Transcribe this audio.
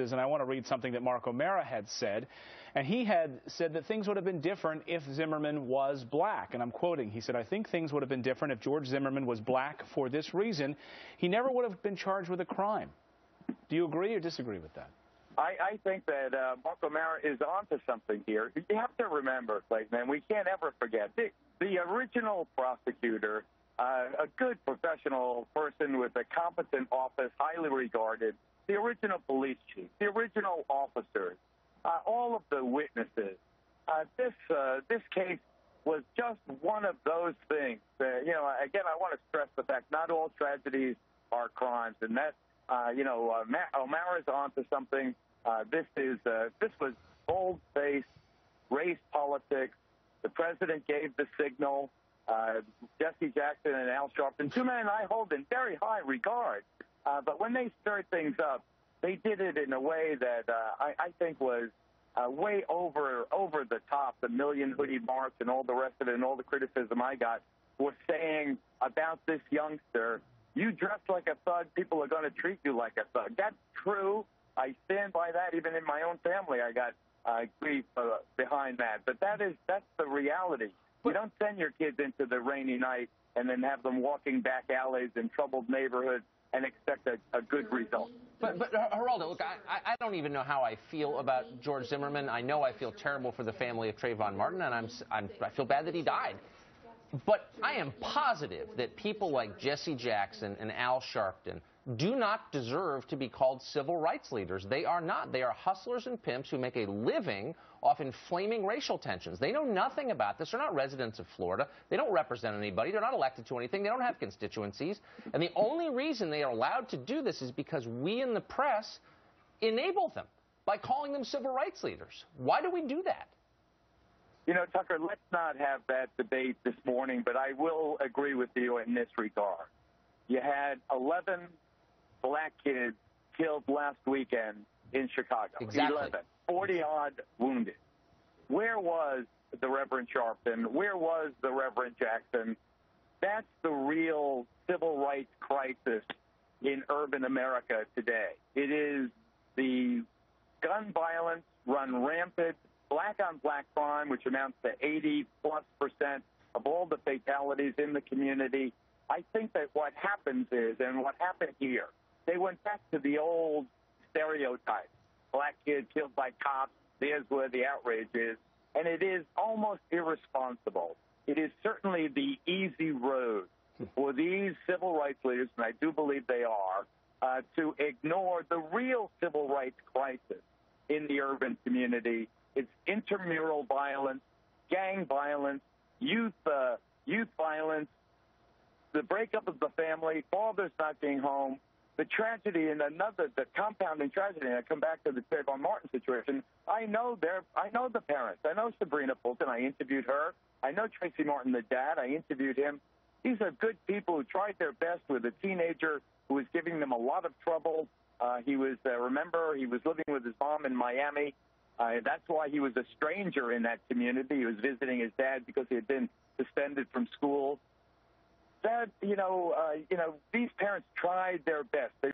witnesses, and I want to read something that Mark O'Mara had said. And he had said that things would have been different if Zimmerman was black. And I'm quoting. He said, "I think things would have been different if George Zimmerman was black for this reason. He never would have been charged with a crime." Do you agree or disagree with that? I think that Mark O'Mara is onto something here. You have to remember, Clayton, and we can't ever forget, the original prosecutor, a good professional person with a competent office, highly regarded, the original police chief, the original officers, all of the witnesses. This case was just one of those things. Again, I want to stress the fact not all tragedies are crimes, and that, O'Mara's onto something. This was bold-faced race politics. The president gave the signal. Jesse Jackson and Al Sharpton, two men I hold in very high regard. But when they stirred things up, they did it in a way that I think was way over the top. The Million Hoodie March and all the rest of it, and all the criticism I got was saying about this youngster, you dress like a thug, people are going to treat you like a thug. That's true. I stand by that. Even in my own family, I got grief behind that. But that's the reality. You don't send your kids into the rainy night and then have them walking back alleys in troubled neighborhoods and expect a good result. But Geraldo, look, I don't even know how I feel about George Zimmerman. I know I feel terrible for the family of Trayvon Martin, and I feel bad that he died. But I am positive that people like Jesse Jackson and Al Sharpton do not deserve to be called civil rights leaders. They are not. They are hustlers and pimps who make a living off inflaming racial tensions. They know nothing about this. They're not residents of Florida. They don't represent anybody. They're not elected to anything. They don't have constituencies. And the only reason they are allowed to do this is because we in the press enable them by calling them civil rights leaders. Why do we do that? You know, Tucker, let's not have that debate this morning, but I will agree with you in this regard. You had 11 black kids killed last weekend in Chicago. Exactly. 11, 40-odd wounded. Where was the Reverend Sharpton? Where was the Reverend Jackson? That's the real civil rights crisis in urban America today. It is the gun violence run rampant, black-on-black crime, which amounts to 80+% of all the fatalities in the community. I think that what happens is, and what happened here, they went back to the old stereotype. Black kid killed by cops, there's where the outrage is. And it is almost irresponsible. It is certainly the easy road for these civil rights leaders, and I do believe they are, to ignore the real civil rights crisis in the urban community. It's intramural violence, gang violence, youth violence, the breakup of the family, fathers not being home, the tragedy, and the compounding tragedy. And I come back to the Trayvon Martin situation. I know the parents. I know Sabrina Fulton. I interviewed her. I know Tracy Martin, the dad. I interviewed him. These are good people who tried their best with a teenager who was giving them a lot of trouble. He was living with his mom in Miami. That's why he was a stranger in that community. He was visiting his dad because he had been suspended from school. These parents tried their best. They